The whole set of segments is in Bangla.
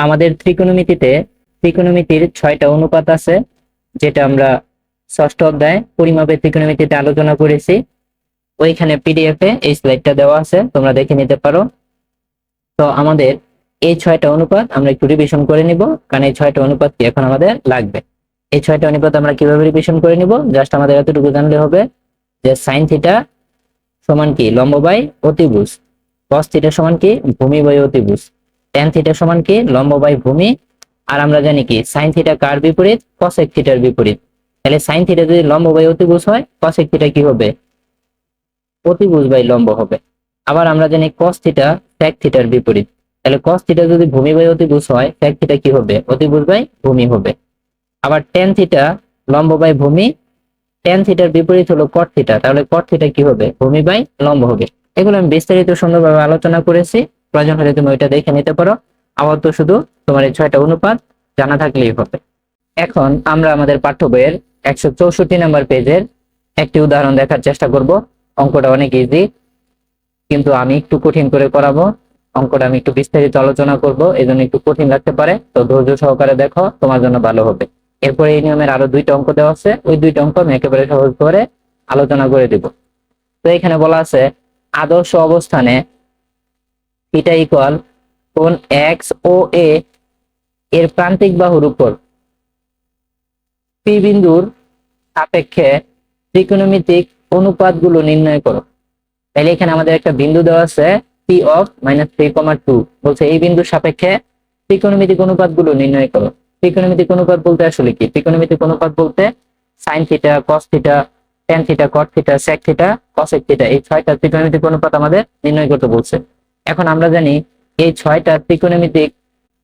আমাদের ত্রিকোণমিতির 6টা অনুপাত আছে, যেটা আমরা ষষ্ঠ অধ্যায়ে পরিমাপের ত্রিকোণমিতিতে আলোচনা করেছি। ওইখানে পিডিএফ এ এই স্লাইডটা দেওয়া আছে, তোমরা দেখে নিতে পারো। তো আমাদের এই 6টা অনুপাত আমরা একটু রিভিশন করে নিব, কারণ এই 6টা অনুপাত কি এখন আমাদের লাগবে। এই 6টা অনুপাত আমরা কিভাবে রিভিশন করে নিব, জাস্ট আমাদের এতটুকু জানলে হবে যে সাইন থিটা সমান কি লম্ব বাই অতিভুজ, কস থিটা সমান কি ভূমি বাই অতিভুজ, ট্যান থিটা সমান কি লম্ব বাই ভূমি। আর আমরা জানি কি সাইন থিটা কার বিপরীত, কসেক থিটার বিপরীত। তাহলে সাইন থিটা যদি লম্ব বাই অতিভুজ হয়, কসেক থিটা কি হবে, অতিভুজ বাই লম্ব হবে। আবার আমরা জানি কস থিটা সেক থিটার বিপরীত, তাহলে কস থিটা যদি ভূমি বাই অতিভুজ হয়, সেক থিটা কি হবে, অতিভুজ বাই ভূমি হবে। আবার ট্যান থিটা লম্ব বাই ভূমি, ট্যান থিটার বিপরীত হলো কট থিটা, তাহলে কট থিটা কি হবে, ভূমি বাই লম্ব হবে। এগুলো আমি বিস্তারিত সুন্দরভাবে আলোচনা করেছি, প্রয়োজন হলে তুমি ওইটা দেখে নিতে পারো। আবার তো শুধু তোমার এই 6টা অনুপাত জানা থাকলেই হবে। এখন আমরা আমাদের পাঠ্য বইয়ের 164 নম্বর পেজের একটি উদাহরণ দেখার চেষ্টা করব। অঙ্কটা অনেক ইজি, কিন্তু আমি একটু কঠিন করে করাবো। অঙ্কটা আমি একটু বিস্তারিত আলোচনা করব, এই জন্য একটু কঠিন লাগতে পারে, তো ধৈর্য সহকারে দেখো, তোমার জন্য ভালো হবে। এরপরে এই নিয়মের আরো 2টা অঙ্ক দেওয়া আছে, ওই 2টা অঙ্ক আমি একেবারে সহজ করে আলোচনা করে দিব। তো এখানে বলা আছে আদর্শ অবস্থানে থিটা ইকুয়াল কোণ এক্স ও এ এর প্রান্তিক বাহুর উপর পি বিন্দুর সাপেক্ষে ত্রিকোণমিতিক অনুপাতগুলো নির্ণয় করো। তাহলে এখানে আমাদের একটা বিন্দু দেওয়া আছে পি অফ -3,2, বলছে এই বিন্দুর সাপেক্ষে ত্রিকোণমিতিক অনুপাতগুলো নির্ণয় করো। ত্রিকোণমিতিক অনুপাত বলতে আসলে কি, ত্রিকোণমিতিক অনুপাত বলতে sine theta, cos theta, tan theta, cot theta, sec theta, cosec theta, এই 6টা ত্রিকোণমিতিক অনুপাত আমাদের নির্ণয় করতে বলছে। এখন আমরা জানি এই 6টা ত্রিকোণমিতিক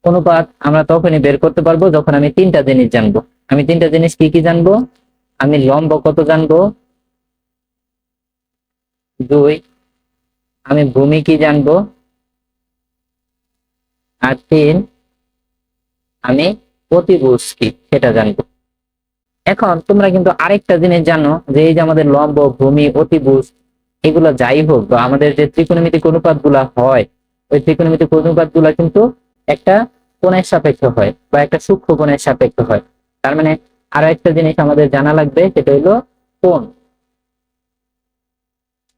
অনুপাত আমরা তখনই বের করতে পারবো যখন আমি 3টা জিনিস জানবো। আমি 3টা জিনিস কি কি জানবো, আমি লম্ব কত জানবো, 2 আমি ভূমি কি জানবো, আর 3 আমি অতিভুজ কি সেটা জানবো। এখন তোমরা কিন্তু আরেকটা জিনিস জানো যে এই যে আমাদের লম্ব, ভূমি, অতিভুজ এগুলো যাই হোক, বা আমাদের যে ত্রিকোণমিতিক অনুপাত গুলা হয়, ওই ত্রিকোণমিতিক অনুপাত গুলা কিন্তু একটা কোণের সাপেক্ষে হয় বা একটা সূক্ষ্ম কোণের সাপেক্ষে হয়। তার মানে আরো একটা জিনিস আমাদের জানা লাগবে, সেটা হলো কোণ।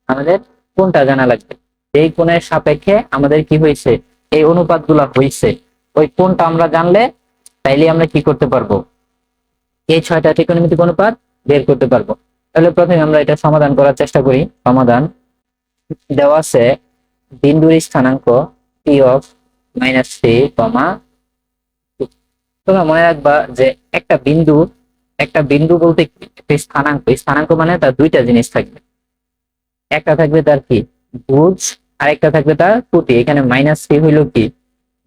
আমাদের কোণটা জানা লাগবে, এই কোণের সাপেক্ষে আমাদের কি হয়েছে, এই অনুপাত গুলা হয়েছে। ওই কোণটা আমরা জানলে তাইলে আমরা কি করতে পারবো, এই 6টা ত্রিকোণমিতিক অনুপাত বের করতে পারবো। তাহলে প্রথমে আমরা এটা সমাধান করার চেষ্টা করি। সমাধান দেওয়া আছে বিন্দুর স্থানাঙ্ক পি অফ -3, তোমরা মনে রাখবা যে একটা বিন্দু বলতে একটা স্থানাঙ্ক, স্থানাঙ্ক মানে তার 2টা জিনিস থাকবে, একটা থাকবে তার কি ভুজ, আর একটা থাকবে তার ত্রুটি। এখানে -3 হইল কি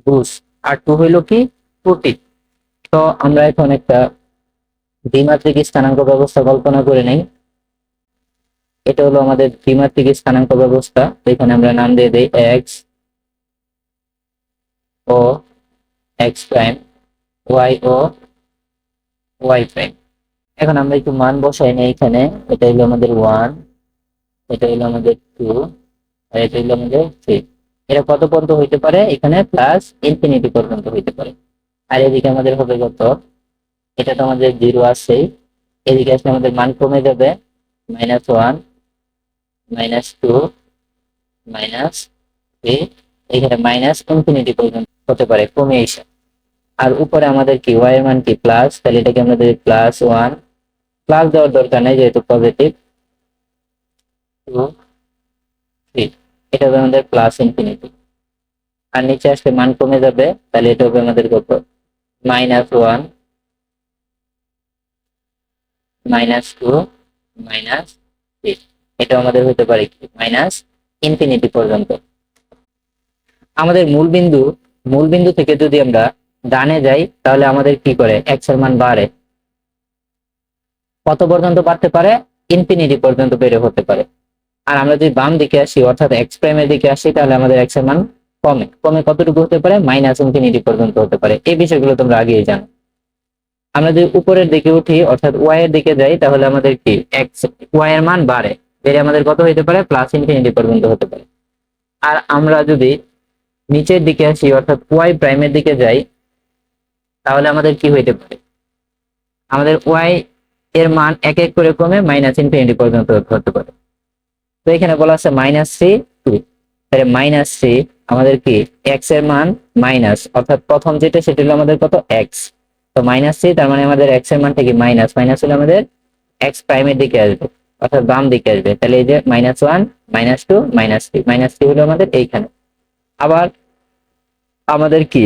ভুজ, আর 2 হইল কি ত্রুটি। তো আমরা এখন একটা দ্বিমাত্রিক স্থানাঙ্ক ব্যবস্থা কল্পনা করে নেই। এটা হলো আমাদের দ্বিমাত্রিক স্থানাঙ্ক ব্যবস্থা। এখানে আমরা নাম দিয়ে দেই এক্স ও এক্স প্রাইম, ওয়াই ও ওয়াই প্রাইম। এখন আমরা একটু মান বসাই না এখানে। এটা হলো আমাদের 1, এটা হলো আমাদের 2, আর এটা হলো আমাদের 3। এটা কত পর্যন্ত হইতে পারে, এখানে প্লাস ইনফিনিটি পর্যন্ত হইতে পারে। আর এদিকে আমাদের হবে কত, এটা তো আমাদের 0 আছে, এদিকে আসলে আমাদের মান কমে যাবে, -1, -2, -3, এখানে মাইনাস ইনফিনিটি পর্যন্ত হতে পারে, কমে এসে। আর উপরে আমাদের কি ওয়াই এর মান কি প্লাস, তাহলে এটাকে আমাদের +1, প্লাস দেওয়ার দরকার নেই যেহেতু পজিটিভ, 2, 3, এটা হবে আমাদের প্লাস ইনফিনিটি। আর নিচে আসলে মান কমে যাবে, তাহলে এটা হবে আমাদের কত, -1, -2, -3, এটা আমাদের হতে পারে কি মাইনাস ইনফিনিটি পর্যন্ত। আমাদের মূলবিন্দু থেকে যদি আমরা ডানে যাই, তাহলে আমাদের কি করে এক্স এর মান বাড়ে। কত পর্যন্ত বাড়তে পারে, ইনফিনিটি পর্যন্ত বেড়ে হতে পারে। আর আমরা যদি বাম দিকে আসি, অর্থাৎ এক্স প্রাইমের দিকে আসি, তাহলে আমাদের এক্স এর মান কমে কতটুকু হতে পারে, -ইনফিনিটি পর্যন্ত হতে পারে। এই বিষয়গুলো তোমরা আগেই জানো। আমরা যদি উপরের দিকে উঠি, অর্থাৎ ওয়াই এর দিকে যাই, তাহলে আমাদের কি ওয়াই এর মান বেড়ে আমাদের কত হতে পারে, +ইনফিনিটি পর্যন্ত হতে পারে। আর আমরা যদি নিচের দিকে আসি, অর্থাৎ ওয়াই প্রাইমের দিকে যাই, তাহলে আমাদের কি হইতে পারে, আমাদের ওয়াই এর মান এক এক করে কমে মাইনাস ইনফিনিটি পর্যন্ত হতে পারে। তো এখানে বলা আছে -3 2, তাহলে -3 আমাদের কি এক্স এর মান মাইনাস, অর্থাৎ প্রথম যেটা সেটা হলো আমাদের কত এক্স, তো -3 তার মানে আমাদের এক্স এর মানটা কি মাইনাস, মাইনাস হলে আমাদের এক্স প্রাইমের দিকে আসবে, অর্থাৎ বাম দিকে আসবে। তাহলে এই যে -1 -2 -3, -3 হলো আমাদের এইখানে। আবার আমাদের কি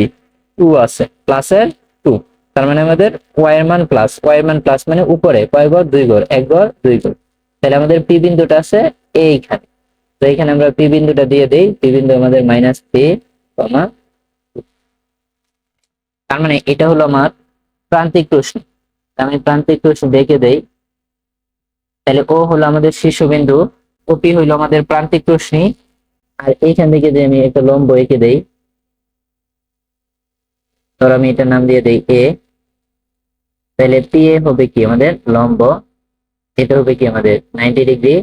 2 আছে প্লাসের 2, তার মানে আমাদের ওয়াই এর মান প্লাস, ওয়াই এর মান প্লাস মানে উপরে কয় ঘর, 2 ঘর, 1 ঘর 2 ঘর। তাহলে আমাদের পি বিন্দুটা আছে এইখানে, তো এখানে আমরা পি বিন্দুটা দিয়ে দেই, পি বিন্দু আমাদের -3, তার মানে এটা হলো আমার প্রান্তিক রশ্মি। আমি প্রান্তিক রশ্মি দেখে দেই, তাহলে ও হলো আমাদের শীর্ষবিন্দু, ওপি হইলো আমাদের প্রান্তিক রশ্মি, আর এইখান থেকে যদি আমি একটা লম্ব এঁকে দেই, ধর আমি এটার নাম দিয়ে দেই এ, তাহলে পি এ হবে কি আমাদের লম্ব, এটা হবে কি আমাদের 90 ডিগ্রি,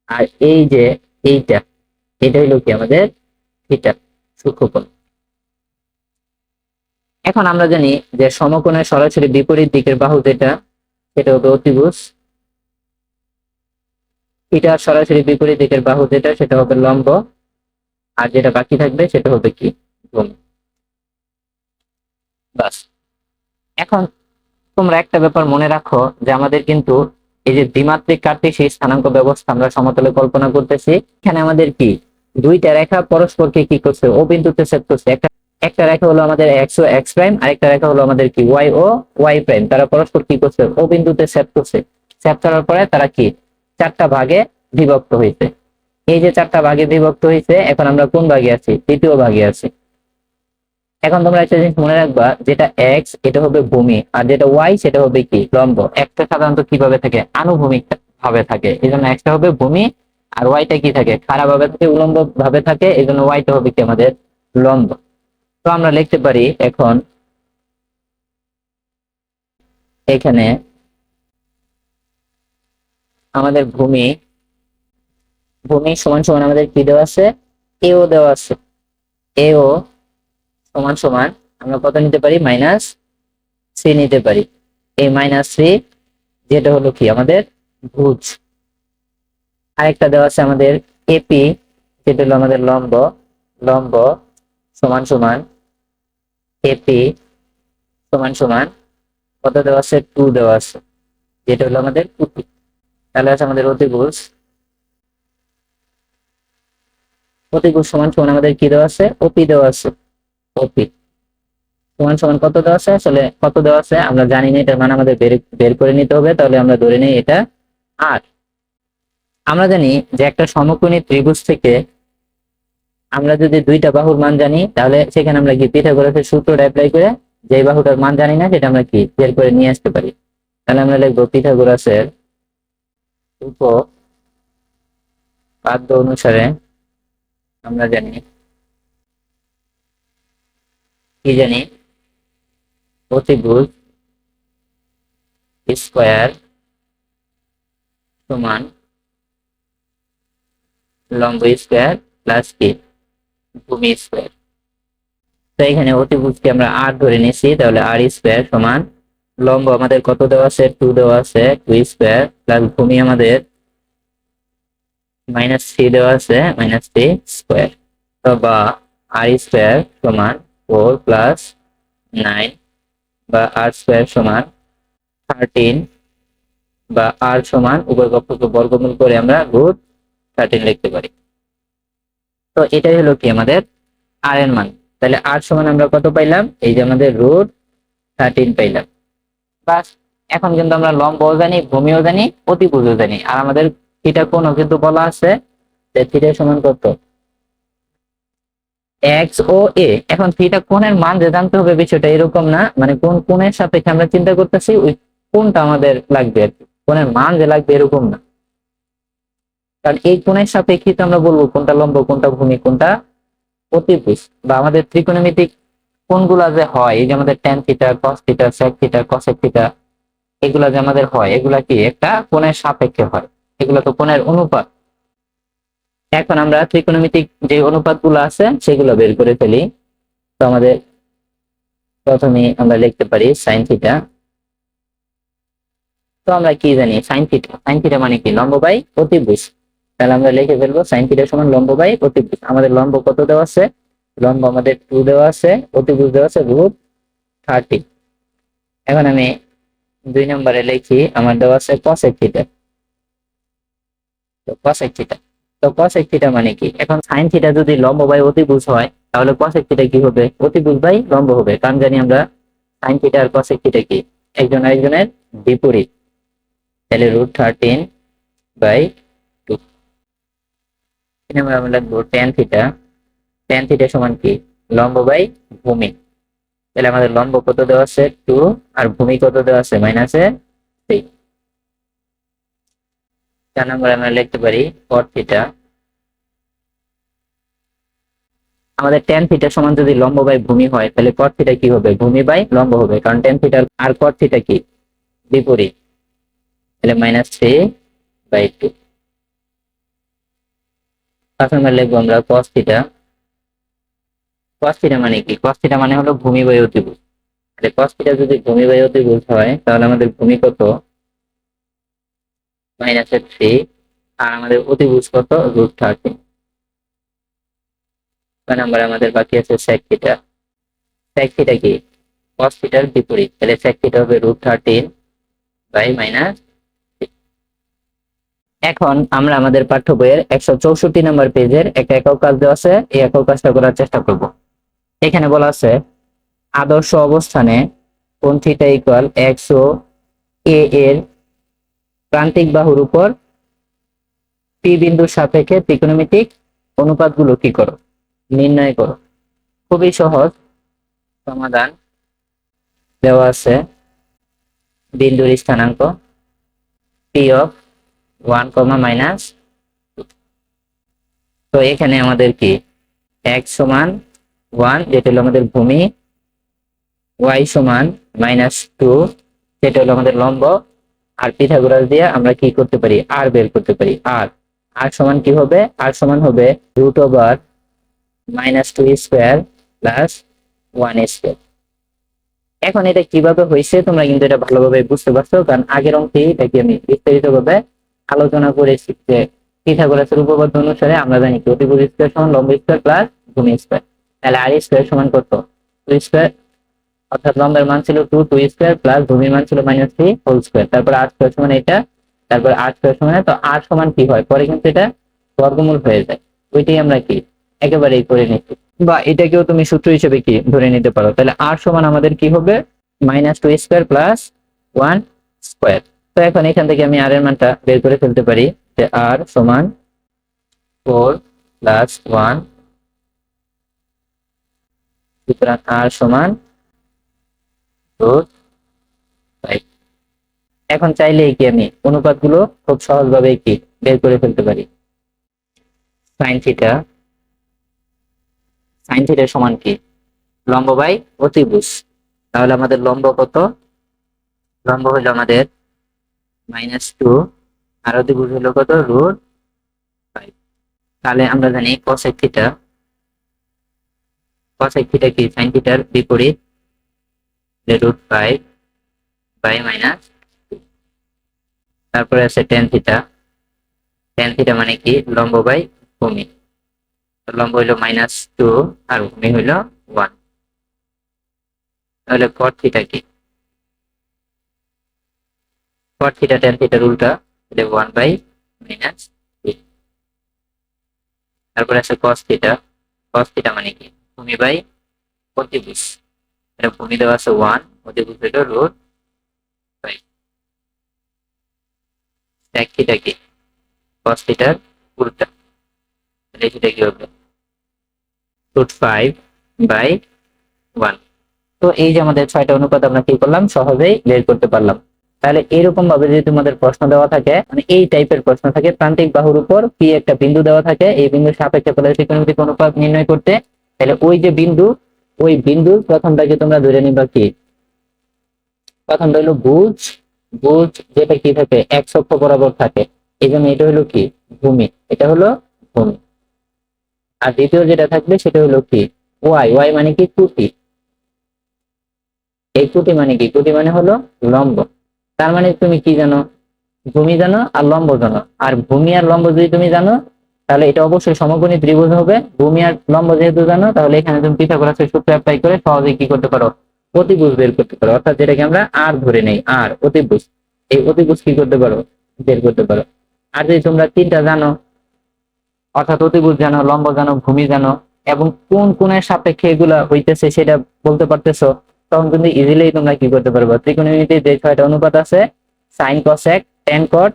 আর এই যে এইটা, এটা হইলো কি আমাদের থিটা, সূক্ষ্মকোণ। এখন আমরা জানি যে সমকোণের সরাসরি বিপরীত দিকের বাহু যেটা, সেটা হবে অতিভুজ, এটার সরাসরি বিপরীত দিকের বাহু যেটা সেটা হবে লম্ব, আর যেটা বাকি থাকবে সেটা হবে কি ভূমি। বাস। এখন তোমরা একটা ব্যাপার মনে রাখো যে আমাদের কিন্তু এই যে দ্বিমাত্রিক কার্টেসীয় স্থানাঙ্ক ব্যবস্থা আমরা সমতলে কল্পনা করতেছি, এখানে আমাদের কি দুইটা রেখা পরস্পরকে কি করছে, ও বিন্দুতে ছেদ করছে। একটা একটা রেখা হলো আমাদের এক্স ও এক্স প্রাইম, আরেকটা রেখা হলো আমাদের কি ওয়াই ও ওয়াই প্রাইম, তারা পরস্পর কি করছে, ও বিন্দুতে ছেদ করছে। ছেদ করার পরে তারা কি চারটা ভাগে বিভক্ত হয়েছে। এই যে চারটা ভাগে বিভক্ত হয়েছে, এখন আমরা কোন ভাগে আছি, তৃতীয় ভাগে আছি। এখন তোমরা একটা জিনিস মনে রাখবা, যেটা এক্স এটা হবে ভূমি, আর যেটা ওয়াই সেটা হবে কি লম্ব। একটা সাধারণত কিভাবে থাকে, আনুভূমিক ভাবে থাকে, এই জন্য এক্সটা হবে ভূমি, আর ওয়াইটা কি থাকে, খাড়া ভাবে থাকে, উলম্ব ভাবে থাকে, এই জন্য ওয়াইটা হবে কি আমাদের লম্ব। তো আমরা লিখতে পারি এখন এখানে আমাদের ভূমি, ভূমি সমান সমান আমাদের কি দেওয়া আছে, এও দেওয়া আছে, এও সমান সমান আমরা কত নিতে পারি, -3 নিতে পারি। এই -3 যেটা হলো কি আমাদের ভুজ। আরেকটা দেওয়া আছে আমাদের এপি, যেটা হলো আমাদের লম্ব, লম্ব সমান সমান এপি সমান সমান কত দেওয়া আছে, 2 দেওয়া আছে, যেটা হলো আমাদের কুপি। তাহলে আছে আমাদের অতিভুজ, অতিভুজ সমান সমান আমাদের কি দেওয়া আছে, ওপি দেওয়া আছে, ওপি সমান সমান কত দেওয়া আছে, আসলে কত দেওয়া আছে আমরা জানি না, এটার মান আমাদের বের বের করে নিতে হবে। তাহলে আমরা ধরে নিই এটা আর আমরা জানি যে একটা সমকোণী ত্রিভুজ থেকে আমরা যদি দুইটা বাহুর মান জানি, তাহলে সেখানে আমরা কি পিথাগোরাসের সূত্রটা অ্যাপ্লাই করে যে বাহুটার মান জানি না সেটা আমরা কি বের করে নিয়ে আসতে পারি। তাহলে আমরা লিখবো পিথাগোরাসের উপপাদ্য অনুসারে আমরা জানি কি জানি, অতিভুজ স্কয়ার সমান লম্ব স্কয়ার প্লাস কি ভূমি স্কয়ার। তো এখানে অতিভুজকে আমরা আর ধরে নিয়েছি, তাহলে আর স্কয়ার সমান লম্ব আমাদের কত দেওয়া আছে, 2 দেওয়া আছে, 2 স্কয়ার প্লাস ভূমি আমাদের -3 দেওয়া আছে, -3 স্কয়ার। তো বা আর স্কয়ার সমান 4 প্লাস 9, বা আর স্কয়ার সমান 13, বা আর সমান উভয় পক্ষকে বর্গমূল করে আমরা √13 লিখতে পারি। তো এটাই হলো কি আমাদের আর এর মান। তাহলে আর সমান আমরা কত পাইলাম, এই যে আমাদের √13 পাইলাম। বাস। এখন কিন্তু আমরা লম্বও জানি, ভূমিও জানি, অতিভুজও জানি, আর আমাদের থিটা কোণও কিন্তু বলা আছে যে থিটা সমান কত, এক্স ও এ। এখন থিটা কোণের মান যে জানতে হবে বিষয়টা এরকম না, মানে কোন কোণের সাপেক্ষে আমরা চিন্তা করতেছি ওই কোণটা আমাদের লাগবে আর কি, কোণের মান যে লাগবে এরকম না। কারণ এই কোণের সাপেক্ষে আমরা বলবো কোনটা লম্ব, কোনটা ভূমি, কোনটা অতিভুজ। বা আমাদের ত্রিকোণমিতিক কোণগুলা যে হয়, এই যে আমাদের tan theta, cos theta, sec theta, cosec theta, এগুলা যে আমাদের হয়, এগুলা কি একটা কোণের সাপেক্ষে হয়, এগুলো তো কোণের অনুপাত। এখন আমরা ত্রিকোণমিতিক যে অনুপাত গুলো আছে সেগুলো বের করে ফেলি। তো আমাদের প্রথমে আমরা লিখতে পারি সাইন থিটা। তো আমরা কি জানি সাইন থিটা মানে কি লম্ব বাই অতিভুজ। তাহলে আমরা লিখে ফেলবো সাইন থিটা সমান লম্ব বাই অতিভুজ। আমাদের লম্ব কত দেওয়া আছে? লম্ব আমাদের 2 দেওয়া আছে, অতিভুজ দেওয়া আছে √30। এখন আমি 2 নম্বরে লিখি আমার দেওয়া আছে cosec থিটা। তো cosec থিটা, তো cosec থিটা মানে কি? এখন সাইন থিটা যদি লম্ব বাই অতিভুজ হয় তাহলে cosec থিটা কি হবে? অতিভুজ বাই লম্ব হবে। কারণ জানি আমরা সাইন থিটা আর cosec থিটা কি একজন আরেকজনের বিপরীত। তাহলে √13/2। আমরা লিখবো tan থিটা। tan থিটা সমান কি? লম্ব বাই ভূমি। তাহলে আমাদের লম্ব কত দেওয়া আছে? 2, আর ভূমি কত দেওয়া আছে? -3। 4 নম্বরে আমরা লিখতে পারি cot থিটা। আমাদের tan থিটা সমান যদি লম্ব বাই ভূমি হয় তাহলে cot থিটা কি হবে? ভূমি বাই লম্ব হবে, কারণ tan থিটা আর cot থিটা কি বিপরীত। তাহলে -3/2। 5 নম্বরে লিখবো আমরা cos থিটা। cos থিটা মানে কি? cos থিটা মানে হলো ভূমি বাই অতিভুজ। তাহলে cos থিটা যদি ভূমি বাই অতিভুজ হয় তাহলে আমাদের ভূমি কত? -3, আর আমাদের অতিভুজ কত? √30। 6 নম্বরে আমাদের বাকি আছে sec থিটা। sec থিটা কি? cos থিটার বিপরীত। তাহলে sec থিটা হবে √13/-। এখন আমরা আমাদের পাঠ্য বইয়ের 164 নম্বর পেজের একটা একক কাজ দেওয়া আছে, এই একক কাজটা করার চেষ্টা করব। এখানে বলা আছে আদর্শ অবস্থানে কোণ থিটা ইকুয়াল x ও a এর প্রান্তিক বাহুর উপর p বিন্দুর সাপেক্ষে ত্রিকোণমিতিক অনুপাতগুলো কি করো, নির্ণয় করো। খুবই সহজ সমাধান দেওয়া আছে। বিন্দুর স্থানাঙ্ক p অফ 1, -2। তো এখানে আমাদের কি x সমান 1 যেটা হলো আমাদের ভূমি, y সমান -2 যেটা হলো আমাদের লম্ব, আর পিথাগোরাস দিয়ে আমরা কি করতে পারি? r বের করতে পারি। r সমান কি হবে? r সমান হবে √(-2)² + 1²। এখন এটা কিভাবে হয়েছে তোমরা কিন্তু এটা ভালোভাবে বুঝতে পারছো, কারণ আগের অঙ্কে এটাকে আমি বিস্তারিত ভাবে আলোচনা করেছি যে পিথাগোরাসের উপপাদ্য অনুসারে আমরা জানি কি অতিভুজ স্কয়ার সমান লম্ব স্কয়ার প্লাস ভূমি স্কয়ার। তাহলে r স্কয়ার সমান কত? 2², অর্থাৎ লম্বের মান ছিল 2² প্লাস ভূমির মান ছিল -3 হোল স্কয়ার। তারপর r স্কয়ার সমান এটা, তারপর r স্কয়ার সমান, তো r সমান কি হয়? পরে কিন্তু এটা বর্গমূল হয়ে যায়। ওইটাই আমরা কি একেবারেই করে নিচ্ছি, বা এটাকেও তুমি সূত্র হিসেবে কি ধরে নিতে পারো। তাহলে r সমান আমাদের কি হবে? -2² প্লাস 1²। তো এখন এখান থেকে আমি r এর মানটা বের করে ফেলতে পারি যে r সমান 4 + 1। সুতরাং r সমান √5। এখন চাইলেই কি আমি অনুপাতগুলো খুব সহজভাবে কি বের করে ফেলতে পারি। সাইন থিটা, সাইন থিটা সমান কি? লম্ব বাই অতিভুজ। তাহলে আমাদের লম্ব কত? লম্ব হলো আমাদের -2, আর অতিভুজ হলো কত? √5। তাহলে আমরা জানি cosec থিটা, cosec থিটা কি সাইন থিটার বিপরীত, √5/-2। তারপরে আছে tan থিটা। tan থিটা মানে কি? লম্ব বাই ভূমি। লম্ব হইলো -2 আর ভূমি হইলো 1। তাহলে cot থিটা কি? cot থিটা tan থিটার উল্টা, এটা 1/-3। তারপরে আছে cos থিটা। cos থিটা মানে কি? ভূমি বাই অতিভুজ। এটা ভূমি দেওয়া আছে 1, অতিভুজ হইলো √5। sec থিটা কি? cos থিটার উল্টা, তাহলে সেটা কি হবে? √5/1। তো এই যে আমাদের 6টা অনুপাত আমরা কি করলাম? সহজেই বের করতে পারলাম। তাহলে এরকম ভাবে যদি তোমাদের প্রশ্ন দেওয়া থাকে, মানে এই টাইপের প্রশ্ন থাকে, প্রান্তিক বাহুর উপর পি একটা বিন্দু দেওয়া থাকে, এই বিন্দুর সাপেক্ষে পদার্থ ত্রিকোণমিতিক অনুপাত নির্ণয় করতে, তাহলে ওই যে বিন্দু, ওই বিন্দুর প্রথমটাকে তোমরা ধরে নিবা কি? প্রথমটা হলো ভুজ। ভুজ যেটা কি থাকে? x অক্ষ বরাবর থাকে, এই জন্য এটা হলো কি? ভূমি। এটা হলো ভূমি। আর দ্বিতীয় যেটা থাকবে সেটা হলো কি? y। y মানে কি? ত্রুটি। এই কোটি মানে কি? কোটি মানে হলো লম্ব। তার মানে তুমি কি জানো? ভূমি জানো আর লম্ব জানো। আর ভূমি আর লম্ব যদি তুমি জানো, তাহলে এটা অবশ্যই সমকোণী ত্রিভুজ হবে। ভূমি আর লম্ব যেহেতু জানো, তাহলে এখানে তুমি পিথাগোরাসের সূত্র অ্যাপ্লাই করে সহজে কি করতে পারো? অতিভুজ বের করতে পারো। অর্থাৎ যেটাকে আমরা আর ধরে নেই, আর অতিভুজ, এই অতিভুজ কি করতে পারো? বের করতে পারো। আর যদি তোমরা তিনটা জানো, অর্থাৎ অতিভুজ জানো, লম্ব জানো, ভূমি জানো, এবং কোন কোণের সাপেক্ষে এগুলা হইতেছে সেটা বলতে পারতেছো, তখন কিন্তু ইজিলি তোমরা কি করতে পারবে? ত্রিকোণমিতির যে 6টা অনুপাত আছে, সাইন কসেক, ট্যান কট,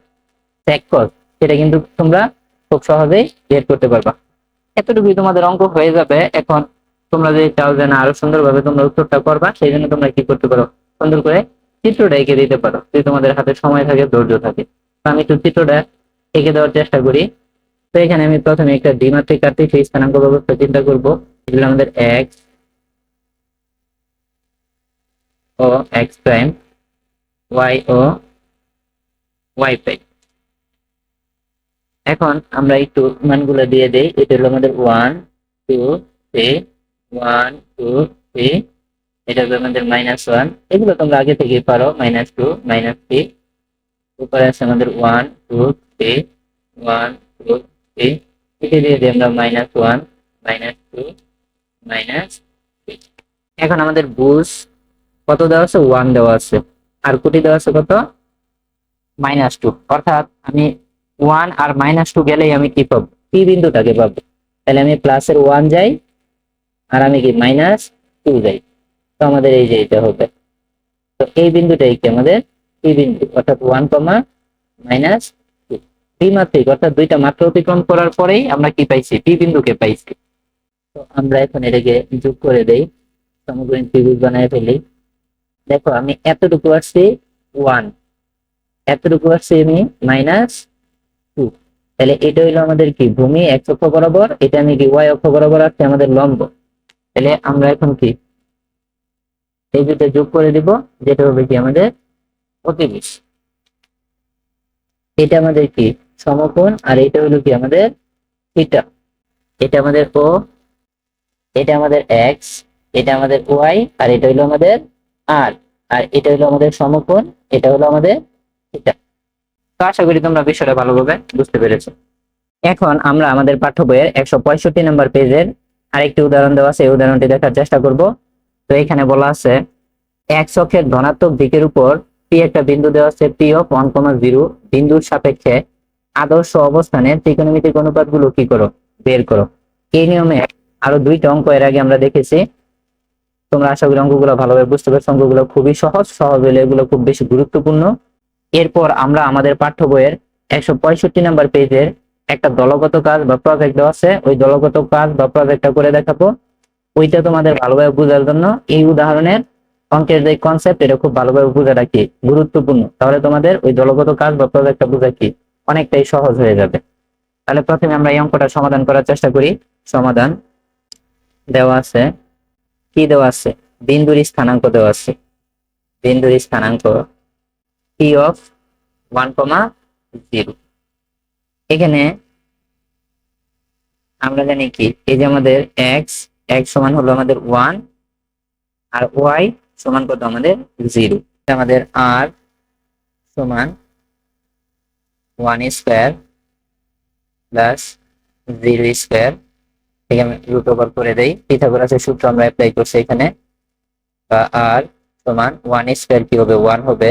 সেক কস, সেটা কিন্তু তোমরা খুব সহজেই বের করতে পারবা। এতটুকুই তোমাদের অঙ্ক হয়ে যাবে। এখন তোমরা যদি চাও যে না আরো সুন্দরভাবে তোমরা উত্তরটা করবা, সেই জন্য তোমরা কি করতে পারো? সুন্দর করে চিত্রটা এঁকে দিতে পারো, যদি তোমাদের হাতে সময় থাকে, ধৈর্য থাকে। তো আমি একটু চিত্রটা এঁকে দেওয়ার চেষ্টা করি। তো এখানে আমি প্রথমে একটা দ্বিমাত্রিক কার্তিক স্থানাঙ্ক ব্যবস্থা চিন্তা করবো। এগুলো আমাদের এক্স ও এক্স প্রাইম, ওয়াই ও ওয়াই প্রাইম। এখন আমরা একটু মানগুলো দিয়ে দেই। এটা হলো আমাদের 1 2 3, 1 2 3, এটা হলো আমাদের -1। এগুলো তোমরা আগে থেকেই পারো, -2 -3। উপরে আছে আমাদের 1 2 3, 1 2 3, এটা দিয়ে দিই আমরা -1 -2 -3। এখন আমাদের বুঝ কত দেওয়া আছে? 1 দেওয়া আছে। আর কোটি দেওয়া আছে কত? -2। অর্থাৎ আমি 1 আর -2 গেলেই আমি কি পাবো? পি বিন্দুটাকে পাবো। তাহলে আমি প্লাসের 1 যাই, আর আমি কি -2 যাই। তো আমাদের এই যে এটা হবে। তো এই বিন্দুটাই কি আমাদের পি বিন্দু, অর্থাৎ 1, -2। দ্বিমাত্রিক, অর্থাৎ দুইটা মাত্রা অতিক্রম করার পরেই আমরা কি পাইছি? পি বিন্দুকে পাইছি। তো আমরা এখন এটাকে যোগ করে দেই, সমকোণী ত্রিভুজ বানায় ফেলি। দেখো আমি এতটুকু আসছি 1, এতটুকু আসছি আমি -2। তাহলে এটা হইলো আমাদের কি? ভূমি x অক্ষ বরাবর, এটা আমি কি y অক্ষ বরাবর আসছে আমাদের লম্ব। তাহলে আমরা এখন কি এই দুটো যোগ করে দিব, যেটা হবে কি আমাদের অতিভুজ। এটা আমাদের কি? সমকোণ। আর এটা হলো কি আমাদের থিটা। এটা আমাদের ও, এটা আমাদের এক্স, এটা আমাদের ওয়াই, আর এটা হলো আমাদের আর। আর এটা হলো আমাদের সমকোণ, এটা হলো আমাদের থিটা। তো আশা করি তোমরা বিষয়টা ভালোভাবে বুঝতে পেরেছো। এখন আমরা আমাদের পাঠ্য বইয়ের 165 নম্বর পেজের আরেকটি উদাহরণ দেওয়া আছে, এই উদাহরণটি দেখার চেষ্টা করব। তো এখানে বলা আছে এক্স অক্ষের ধনাত্মক দিকের উপর পি একটা বিন্দু দেওয়া আছে, পি অফ 1,0 বিন্দুর সাপেক্ষে আদর্শ অবস্থানে ত্রিকোণমিতিক অনুপাতগুলো কি করো? বের করো। এই নিয়মে আরো দুইটা অঙ্ক এর আগে আমরা দেখেছি। তোমরা আশা করি অঙ্কগুলো ভালোভাবে বুঝতে পারছো। অঙ্কগুলো খুবই সহজ, সহজ হলে এগুলো খুব বেশি গুরুত্বপূর্ণ। এরপর আমরা আমাদের পাঠ্য বইয়ের 165 নম্বর পেজের একটা দলগত কাজ বা প্রজেক্ট দেওয়া আছে, ওই দলগত কাজ বা প্রজেক্টটা করে দেখাবো। ওইটা তোমাদের ভালোভাবে বোঝার জন্য এই উদাহরণের অঙ্কের যে কনসেপ্ট, এটা খুব ভালোভাবে বোঝাটা কি গুরুত্বপূর্ণ। তাহলে তোমাদের ওই দলগত কাজ বা প্রজেক্টটা বোঝা কি অনেকটাই সহজ হয়ে যাবে। তাহলে প্রথমে আমরা এই অঙ্কটা সমাধান করার চেষ্টা করি। সমাধান দেওয়া আছে, কি দেওয়া আছে? বিন্দুর স্থানাঙ্ক দেওয়া আছে। বিন্দুর স্থানাঙ্ক পি অফ 1,0। এখানে আমরা জানি কি, এই যে আমাদের এক্স, এক্স সমান হলো আমাদের 1, আর ওয়াই সমান কত আমাদের 0। আমাদের আর সমান 1 স্কয়ার প্লাস 0 স্কয়ার, থেকে আমি রুট ওভার করে দেই। পিথাগোরাসের সূত্র আমরা অ্যাপ্লাই করছি এখানে। বা আর সমান 1 স্কয়ার কি হবে? 1 হবে,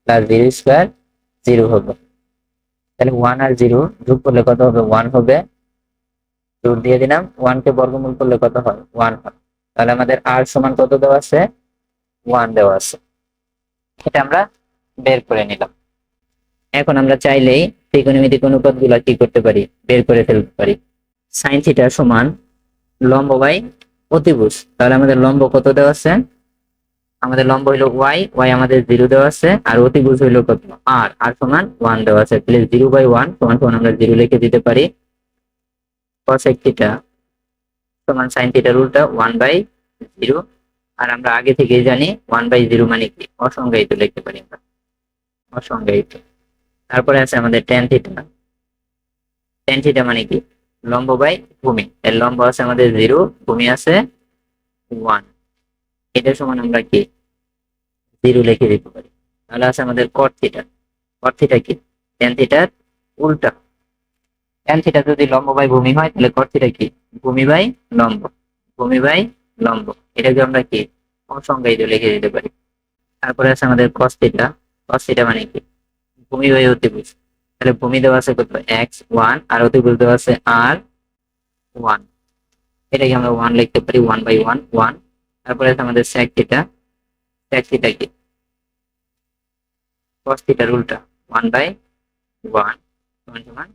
প্লাস 0 স্কয়ার 0 হবে। তাহলে 1 আর 0 যোগ করলে কত হবে? 1 হবে। রুট দিয়ে দিলাম, 1 কে বর্গমূল করলে কত হয়? 1 হয়। তাহলে আমাদের আর সমান কত দেওয়া আছে? 1 দেওয়া আছে। এটা আমরা বের করে নিলাম। এখন আমরা চাইলেই ত্রিকোণমিতিক অনুপাতগুলো কি করতে পারি? বের করে ফেলতে পারি। সাইন থিটা সমান লম্ব বাই অতিভুজ। তাহলে আমাদের লম্ব কত দেওয়া আছে? আমাদের লম্ব হইলো ওয়াই, ওয়াই আমাদের 0 দেওয়া আছে, আর অতিভুজ হইলো কত? আর, আর সমান 1 দেওয়া আছে। তাহলে 0/1 সমান সমান আমরা 0 লিখে দিতে পারি। cosec থিটা সমান sin থিটার উল্টা 1/0। আর আমরা আগে থেকেই জানি 1/0 মানে কি? অসংজ্ঞায়িত লিখতে পারি আমরা, অসংজ্ঞায়িত। তারপরে আছে আমাদের tan থিটা। tan থিটা মানে কি? লম্ব বাই ভূমি। এর লম্ব আছে আমাদের 0, ভূমি আছে 1। এটা সমান আমরা কি জিরো লিখে দিতে পারি। তাহলে আছে আমাদের কট থিটা। কট থিটা কি? ট্যান থিটার উল্টা। ট্যান থিটা যদি লম্ব বাই ভূমি হয় তাহলে কট থিটা কি? ভূমি বাই লম্ব। ভূমি বাই লম্ব, এটাকে আমরা কি অসংজ্ঞায়িত লিখে দিতে পারি। তারপরে আছে আমাদের কস থিটা। কস থিটা মানে কি? ভূমি বাই অতিভুজ। তাহলে ভূমি দেওয়া আছে কত? x1 আর অতিভুজ দেওয়া আছে r1, এটাকে আমরা 1 লিখতে পারি, 1/1 1। তারপরে আছে আমাদের sec থিটা। sec থিটা কি? cos থিটার উল্টা, 1/1 সমান সমান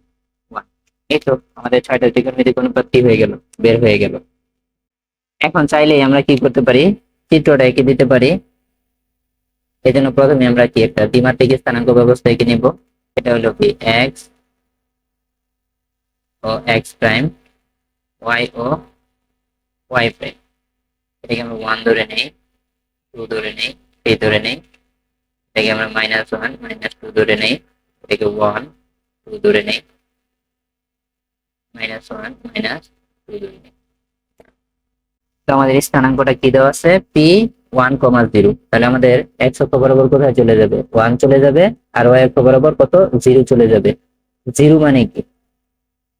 1। এই তো আমাদের 6টা ত্রিকোণমিতিক অনুপাত কি হয়ে গেল? বের হয়ে গেল। এখন চাইলেই আমরা কি করতে পারি? চিত্রটা এঁকে দিতে পারি। এই জন্য প্রথমে আমরা কি একটা দ্বিমাত্রিক স্থানাঙ্ক ব্যবস্থা এঁকে নিব। এটা হলো কি x ও x প্রাইম, y ও y প্রাইম। এটাকে আমরা 1 ধরে নেই, 2 ধরে নেই, 3 ধরে নেই। এটাকে আমরা -1 -2 ধরে নেই। এটাকে 1 2 ধরে নেই, -1 -2 ধরে নেই। তো আমাদের স্থানাঙ্কটা কি দেওয়া আছে? p1,0। তাহলে আমাদের x অক্ষ বরাবর কোথায় চলে যাবে? 1 চলে যাবে। আর y অক্ষ বরাবর কত? 0 চলে যাবে। 0 মানে কি?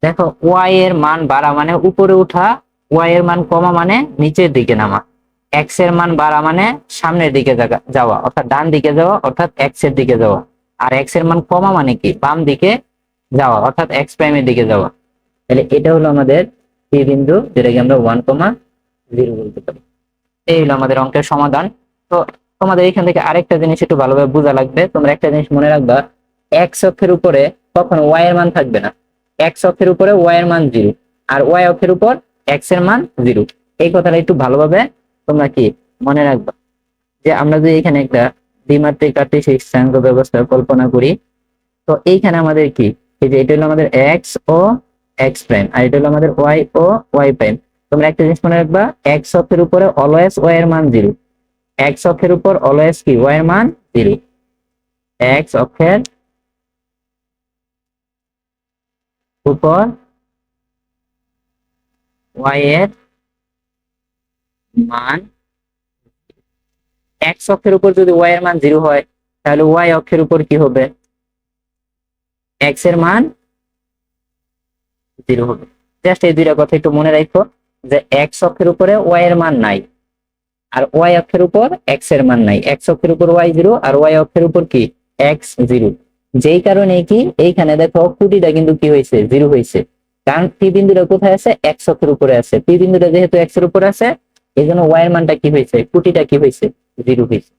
দেখো, y এর মান বাড়া মানে উপরে উঠা, y এর মান কমা মানে নিচের দিকে নামা। x এর মান বাড়া মানে সামনের দিকে যাওয়া, অর্থাৎ ডান দিকে যাওয়া, অর্থাৎ x এর দিকে যাওয়া। আর x এর মান কমা মানে কি? বাম দিকে যাওয়া, অর্থাৎ x প্রাইমের দিকে যাওয়া। তাহলে এটা হলো আমাদের p বিন্দু, যেটাকে আমরা 1,0 বলতে পারি। এই হলো আমাদের অঙ্কের সমাধান। তো তোমাদের এখান থেকে আরেকটা জিনিস একটু ভালোভাবে বোঝা লাগবে। তোমরা একটা জিনিস মনে রাখবা, এক্স অক্ষের উপরে কখনো ওয়াই এর মান থাকবে না। এক্স অক্ষের উপরে ওয়াই এর মান 0, আর ওয়াই অক্ষের উপর এক্স এর মান 0। এই কথাটা একটু ভালোভাবে তোমরা কি মনে রাখবা, যে আমরা যদি এখানে একটা দ্বিমাত্রিক কার্টেসিয়ান স্থানাঙ্ক ব্যবস্থা কল্পনা করি, তো এইখানে আমাদের কি, এই যে এটা হলো আমাদের এক্স ও এক্স প্রাইম, আর এটা হলো আমাদের ওয়াই ও ওয়াই প্রাইম। তোমরা একটা জিনিস মনে রাখবা, এক্স অক্ষের উপরে অলওয়েজ ওয়াই এর মান 0। এক্স অক্ষের উপর অলওয়েজ কি? ওয়াই এর মান 0। এক্স অক্ষের উপর ওয়াই এর মান, এক্স অক্ষের উপর যদি ওয়াই এর মান 0 হয়, তাহলে ওয়াই অক্ষের উপর কি হবে? এক্স এর মান 0 হবে। জাস্ট এই দুইটা কথা একটু মনে রাখো, যে এক্স অক্ষের উপরে ওয়াই এর মান নাই, আর ওয়াই অক্ষের উপর এক্স এর মান নাই। এক্স অক্ষের উপর ওয়াই 0, আর ওয়াই অক্ষের উপর কি? এক্স 0। যেই কারণে কি এইখানে দেখো কুটিটা কিন্তু কি হয়েছে? 0 হয়েছে। কারণ পি বিন্দুটা কোথায় আছে? এক্স অক্ষের উপরে আছে। পি বিন্দুটা যেহেতু এক্স এর উপরে আছে, এই জন্য ওয়াই এর মানটা কি হয়েছে? কুটিটা কি হয়েছে? 0 হয়েছে।